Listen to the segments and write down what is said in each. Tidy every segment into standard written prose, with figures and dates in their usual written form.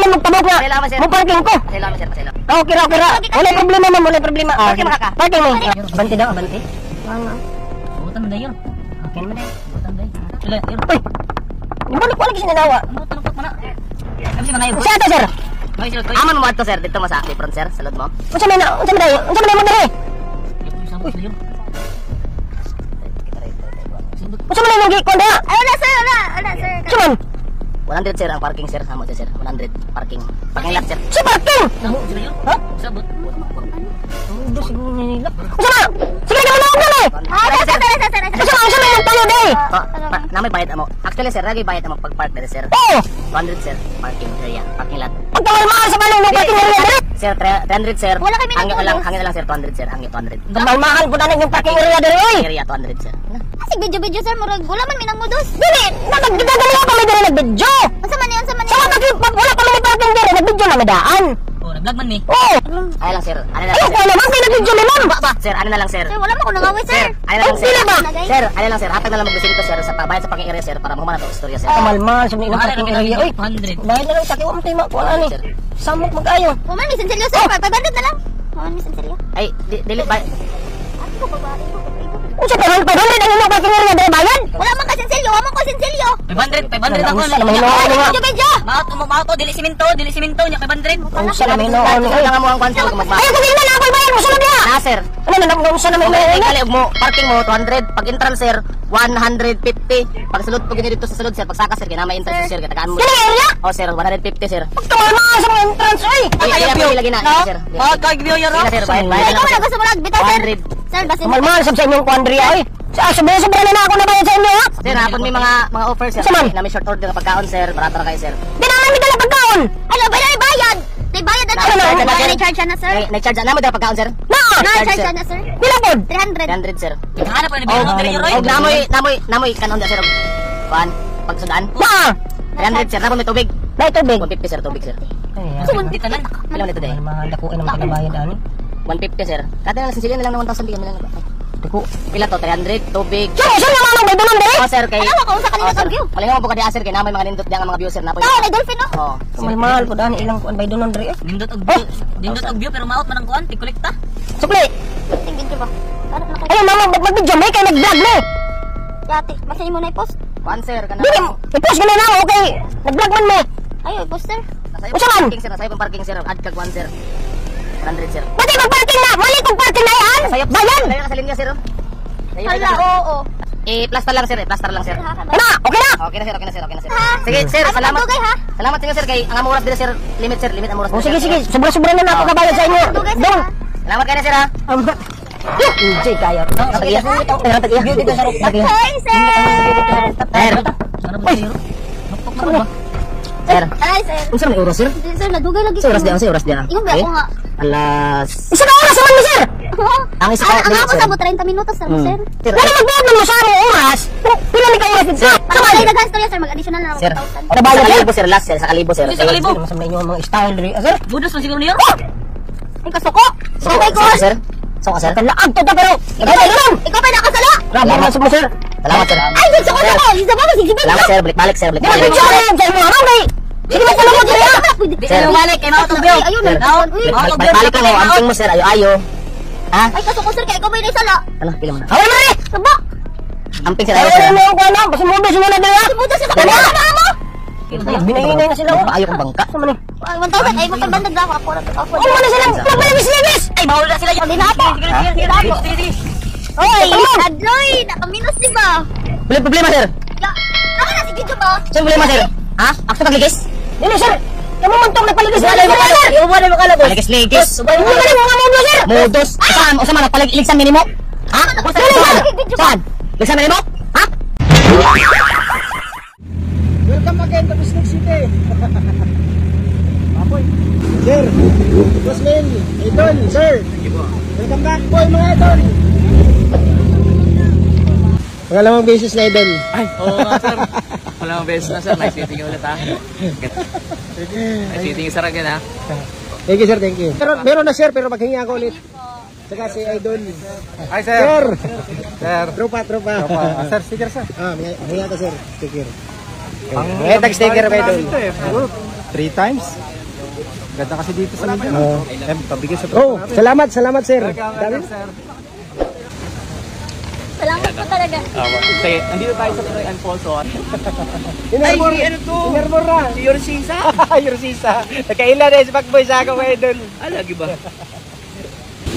lang magtabok nga. Mo parking ko. Pasaylo sir, pasaylo. Okay ra, okay ra. Wala problema ma'am, wala problema. Parking mo ka. Parking mo. Banti daw, banti. Butan mo na yun. Okay mo na. Butan mo na yun. Uy. Ibalik ko lagi sinanawa. Butan mo na. Kami si Manayo. Siya to sir. Aman mo ato sir, dito mo sa front sir, salod mo. Unsa man na mo dere? Unsa man nang gikon da? Ay, wala sir, wala sir. Cuman 100 sir ang parking sir, samo sir. 100 parking. Parking lot sir. si parking. Ha? Sabot. Unsa na? Sige na mo na. Sir. Unsa man yung tayo dai? Namay bayad mo. Actually sir, lagi bayad mo pag park dere sir. Oh, 100 sir, parking area, parking lot. pagkamalmaan sa balong mo parking area dere. Sir, 300 sir. Wala kami Hangin nagtulong. na lang sir, 200 sir. Hangin 200. Kamalmaan pud ana yung parking area dere oy. Area 200 sir. Asig video sir, murag wala man minang mudos. Dili, nagdadala pa may dere nagbidyo. Unsa man yun, Sa wala pa may parking dere, nagbidyo na madaan. Oh, nag-vlog man ni. Oh, Ay lang sir. Ano na ay lang ko sir. naman kay nagbidyo ni ma'am. Sir, ano na lang sir. Sir, wala man ko nangawi sir. Ano na lang sir. Dili ba? Sir, ano lang sir. Hatag na lang mag-200 sir sa bayad sa parking area sir para mahumana to istorya sir. Kamalmaan sa mga parking area oy. 100. Bayad na lang sa kiwa mo tayo makuha ni. Sir. Samok mag-ayo. Waman mi senselyo sir, 500 na lang. Waman mi senselyo. Ay, dili ba? Ate ko babae ko. Unsa pa man ang imong parking area dere bayad? Wala man ka senselyo, wala man ko senselyo. 500 ako. Unsa naman hinuon nga? Video. Mauto, dili simento nya 500. Unsa naman hinuon Ay, lang mo ang kwanto kung magma. Ay ko na ako bayad mo sunod na. Na sir. Ano na unsa naman Okay, hinuon? kali mo parking mo 200, pag entrance sir 150, pag sulod pag dito sa sulod sir, pag saka sir kay na may entrance sir katagaan mo. Kini area? Oh sir, 150 sir. Kamalmaan sa mga entrance oy. Ay, lagi na sir. kay video yaro. Sir, bayad Ay, lang ikaw sir. na gusto mo lang bitaw sir. 100. Sir, basin. Kamalmaan sa inyong kuandria oy. Sobra na ako na bayad sa inyo ha. Sir, hapon may mga offers sir. Saman? Na may short order na pagkaon sir, barato na kayo sir. Di naman mi dala pagkaon. Ano ba na bayad? May bayad na Ano, sir. ano, May charge na sir. Nag-charge na mo daw pagkaon sir. Na. Na-charge na sir. Pila pod? 300. 300 sir. Hanap pa ni Oh, Bino Roy. namoy kanon da sir. Kuan, pagsudaan. Na. 300 sir, napon may tubig. Nay tubig. 150 sir, tubig sir. Di tanan. Ilan nito day? Mahal ako naman kinabayad ani. 150 sir. Kada lang sinsilyan na lang ng 1,000 bigyan mo lang. Diko. Pila to 300 tubig. Saan naman ang bayad nun dere? Oh sir kay. Ano ko sa kanila sir. tagyo? Palingaw mo po kadi sir kay namay mga nindot diang mga viewer sir na po. Tao, may dolphin no? Oh. Mahal pod ani ilang kuan bayad nun dere. Nindot og view pero maot man ang kuan, tikolekta. Supli. Tingin ko ba? Para na kayo. Ay mama mag-video may kay nag-vlog mo. Dati, masaya mo na i-post. Kuan sir kana. Dili, i-post ka na lang okay. Nag-vlog man mo. Ayo, i-post sir. Nasay Usa man? parking sir, nasay parking sir. Add kag 1 sir. 100 sir. Pati mag-parking na. Mali kung parking na yan. Sayop Bayan. Sayop ka sa linya sir. Hala, oo. Plaster lang sir, plaster lang sir. Ano? Okay na. Okay na sir, okay na sir, okay na sir. Ha? Sige sir, Ay, salamat. magdugay, ha? Salamat sa inyo sir kay ang amuras dito sir. Limit sir, limit amuras. O sige sige, sobra-sobra na ako kabayad sa inyo. Dugay sir. Dong. ha? Salamat kayo na sir ha. DJ kayo. Tagiya. Tagiya. Dito sa tagiya. Hi, sir. Sir. Sir. Hi, sir. Unsa man oras sir? Sir, nadugay lagi. Sa oras dia, sa oras dia. Ingon ba ako nga? Alas. Isa ka oras naman ni sir. Ang isa Ang ka ako sa 30 minutos na mo, sir. Sir. Wala mag-vlog mo sa among oras. Pila ni ka oras dito? Para kayo naghan storya, sir, mag-additional na Sir. 1,000. Sa kalibo sir, last sir, sa kalibo sir. Sa kalibo. Mas may inyo mga style diri. Sir. Budos man siguro niyo. Ay, kasuko. Okay ko. Sir. So ka sir. Kalaag to ta pero. Ikaw pa nakasala. Grabe man sa mo sir. Salamat sir. Ay, gusto ko na ko. Isa ba? Sige ba? Salamat sir, balik sir, balik. Di ba video rin sa inyo? Ano may? Sige mo pala mo diri. Di sa balik kay maot og view. Ayun na. Balik ko mo, amping mo sir, ayo. Ha? Ay, kasuko, sir, kaya ikaw ba yung isala? Ano, pila mo na. Away man. Saba? Amping sir, Ay ayo sir. mo ko na. Basta mo beso mo na diri. Simuda sa kapila mo. Binahinay na sila. Ayo kong bangka. Sa man. Ay, 1,000. Ay, magkabandag na ako. Ako na. Ako Ano man sila? Pagmali business. Ay mahul na sila. Hindi na ako. Sige. Oy, Adloy, nakaminos di ba? Wala problema sir. Ya, ako na si Gijo ba? Saan problema sir? Ha? Ako pagligis? Dili sir. Kamu man tong nagpaligis na Wala mo sir. kala. Wala mo kala boss. Ligis. Ano man ang mga mo sir? Modus. Saan man nagpaligsan minimo? Ha? Saan? Ligsan minimo? Ha? Welcome again to Bisnog City. Apoy. Sir, Boss Mel, Idol, sir. Welcome back po mga idol. Pangalawang beses na idol. Ay, oo nga sir. Wala mong beses na sir. Nice meeting you ulit ha. Nice meeting you sir again ha. Thank you sir, thank you. Meron na sir, pero maghingi ako ulit. Saka si Idol. Hi sir. Sir. Sir. Tropa. Sir, sticker sir. May ata sir, sticker. May tag sticker ba Idol? Siguro 3 times. Ganda kasi dito sa Mindanao. Pabigyan sa Oh, salamat sir. Dami. Salamat po talaga. Kasi, nandito tayo sa Pinoy Alfonso. Inerbor, ano to? Inerbor na. Yorsisa? Yorsisa. Nagkailan eh, si Pacboy sa ako kayo dun. Lagi ba?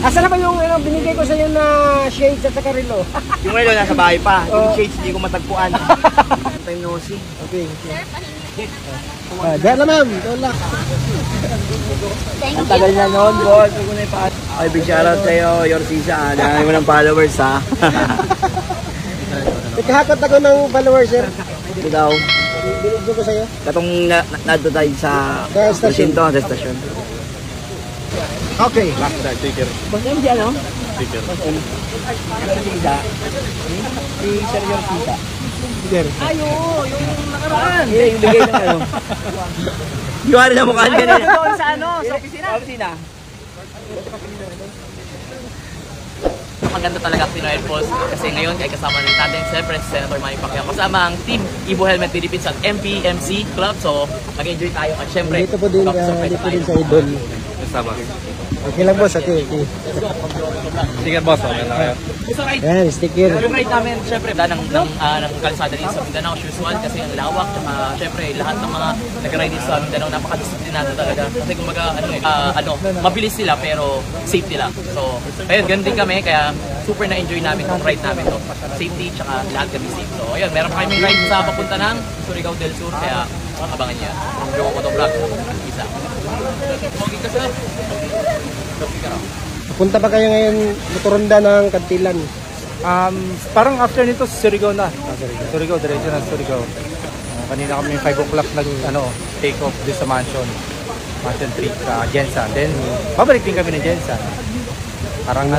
Asan na ba yung binigay ko sa iyo na shades at saka relo? Yung relo nasa bahay pa. Oh. Yung shades hindi ko matagpuan. Time no see. Okay. Diyan na ma'am. Doon lang. Thank Ang you. tagal na noon, boss. Huwag ko na ipaat. Ay, big shoutout sa'yo, Yorsisa. Dahil mo ng followers, ha? Ikahakot ako ng followers sir. Ito daw. Binigay ko sa iyo. Katong nado tayo sa Sa station. presinto, sa stasyon. Okay. Boss M, ano? Sticker. Yorsisa. Si Sir Yorsisa. Sir. Ayo, yung nakaraan. Yung bigay ng ano. Yung hari na mukhaan ka na. Doon sa ano, sa opisina. Sa opisina. Maganda talaga ang Pinoy Post kasi ngayon ay kasama rin natin siyempre si Senator Manny Pacquiao kasama ang Team Ibo Helmet Philippines at MPMC Club, so mag-enjoy tayo at siyempre Dito po din sa idol. Okay lang boss, okay. Sticker boss, okay na kayo. So right, Yan, sticker. yung ride namin siyempre ng kalsada din sa Mindanao, usual kasi ang lawak, tsaka siyempre lahat ng mga nag-ride din sa Mindanao napakadisiplinado talaga kasi kumbaga mabilis sila pero safety lang. So ayun, ganun din kami kaya super na-enjoy namin tong ride namin to. Safety tsaka lahat kami safe. So ayun, meron pa kaming ride sa papunta ng Surigao del Sur kaya abangan niya. Joke ko to vlog. Isa. Okay ka sir? Punta pa kayo ngayon Motoronda ng Kantilan. Parang after nito, Surigao na. Surigao, diretso na Surigao. Kanina kami 5 o'clock take off din sa Mansion 3 sa Jensan. Then, babalik din kami ng Jensan. Parang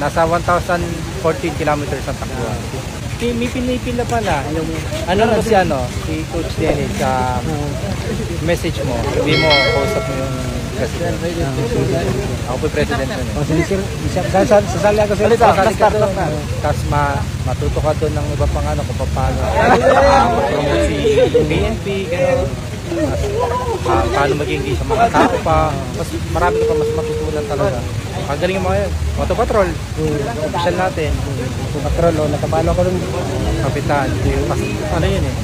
nasa 1,014 kilometers ang takbuhan. May pinipila pala yung si Coach Dennis sa message mo. Sabi mo, kausap mo yung president. Ako po yung president nun eh. O sige sir, sasali ako sa Kasali ka doon. Tapos matuto ka doon ng iba pang kung paano promote si PNP, gano'n. Paano maging sa mga tao pa. Mas marami ka pa mas matutunan talaga. Pagaling mo ngayon. Moto Patrol, official natin. Patrol, nakapalo ko rin. Kapitan. Ano yun eh?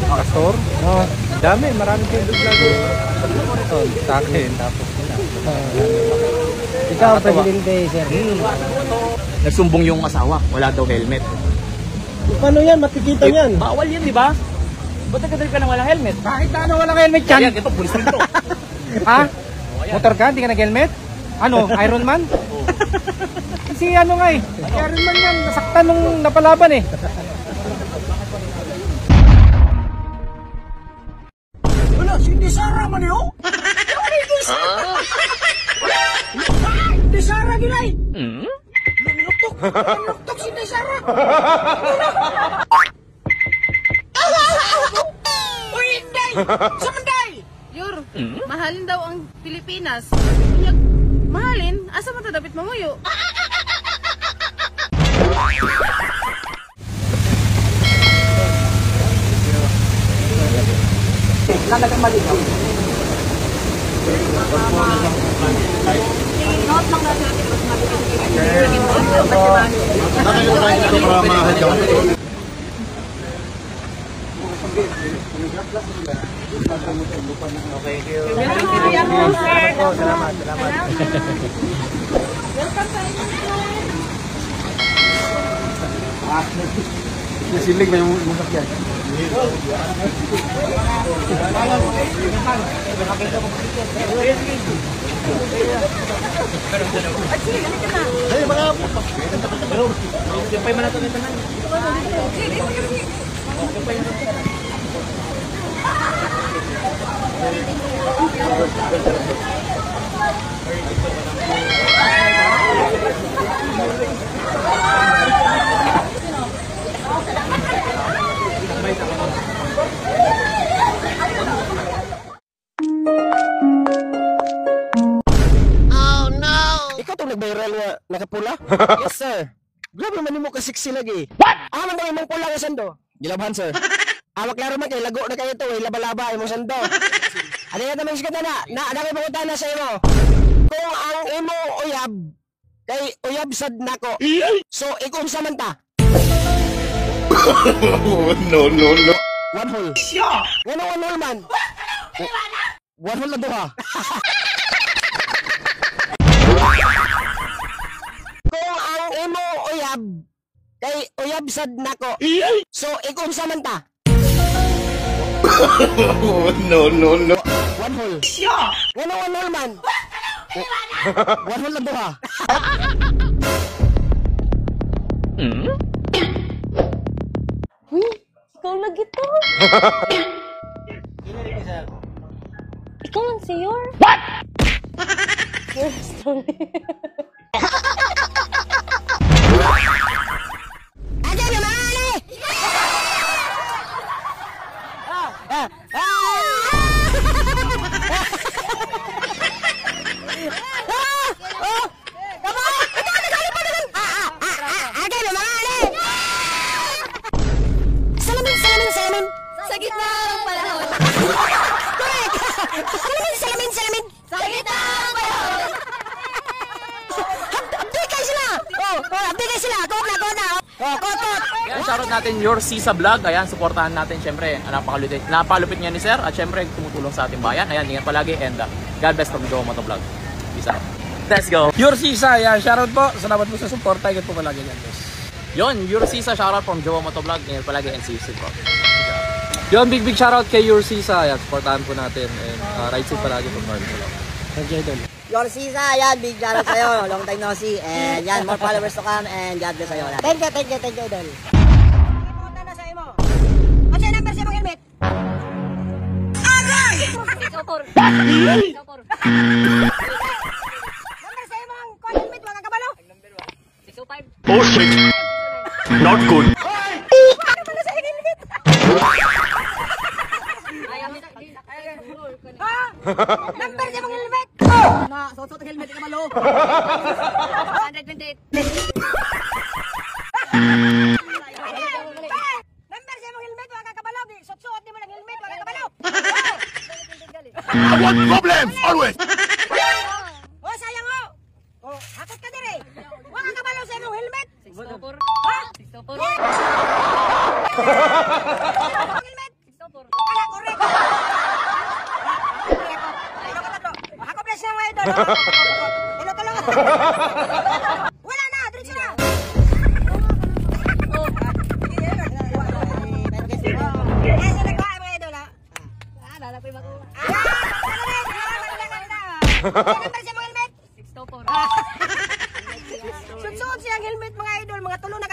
Pastor? Dami, marami kayo vlogger. Sa akin, tapos Ikaw, Presidente, sir. Nagsumbong yung asawa, wala daw helmet. Paano yan? Makikita yan. Bawal yan, di ba? Ba't nagkadrive ka nang walang helmet? kahit na walang helmet dyan. Ayan, ito, pulis nito. Ha? Motor ka? Hindi ka nag-helmet? Iron Man? Kasi nga eh. Si Iron Man yan, nasaktan nung napalaban eh. Wala, hindi Sara man yun. Hindi Sara gilay. Lunuktok si Sara. Uy, Inday! Samanday! Yor, mahalin daw ang Pilipinas. Mahalin? Asa mo tadapit mamuyo? Silig ba yung masakyan? Ikaw itong nag-viral nga nakapula? Yes, sir. Grabe naman mo kasiksi lagi. What? Aman ba imong pula nga sando? Gilabhan, sir. Awak laro man kay lago na kayo to, laba-laba imong sando. Ano yan naman siya na nakipagutan na sa imo. Kung ang imo uyab, kay uyab sad nako. So, ikunsa man ta. No. One hole. Ano one hole man? One hole na duha. Kung ang imo uyab, kay uyab sad nako. So, ikunsa man ta. No. One hole. Ano one hole man? One hole na duha. Ikaw lagi to. Ikaw lang siyor. What? Your story. Aja na mali! Salamin! Sa gitna ng panahon. Salamin! Sa gitna ng panahon. Update kayo sila! Update kayo sila! Kot na! Kot! Ayan, shoutout natin Your Sisa Vlog. Ayan, supportahan natin syempre. Napalupit niya ni Sir at syempre tumutulong sa ating bayan. Ayan, ingat palagi and God bless from Jowa Motovlog. Peace out. Let's go. Your Sisa, yan. Shoutout po. Salamat po sa suporta. Ingat po palagi yan, guys. Yon, Your Sisa, shoutout from Jowa Motovlog. Ingat palagi and see you soon po. Yun, big shoutout kay Your Sisa. Yan, supportahan po natin. And ride safe palagi po. Thank you, Idol. Your Sisa, yan, big shoutout sa'yo. Long time no see. And yan, more followers to come. And God bless sa'yo. Thank you, Idol. Pumunta na sa'yo mo. What's your number sa mga helmet? Agay! Sopor. Number sa'yo mga helmet, mga kabalo. 605. Oh shit. Not good. Ano sa helmet? Ha? Number sa mga helmet? Na, suot ang helmet, kabalo. 128. Number sa mga helmet, mga kabalo. Suot mo ng helmet, mga kabalo. I want problems always. Oh, sayang oh. Oh, hakot ka dire. Mga kabalo sa mga helmet. 604. Ha? 604. Helmet. 604. Wala, correct. Hakot na siya mga idol. Tulong. Wala na, diretso na. Suot siyang helmet mga idol, mga tulo na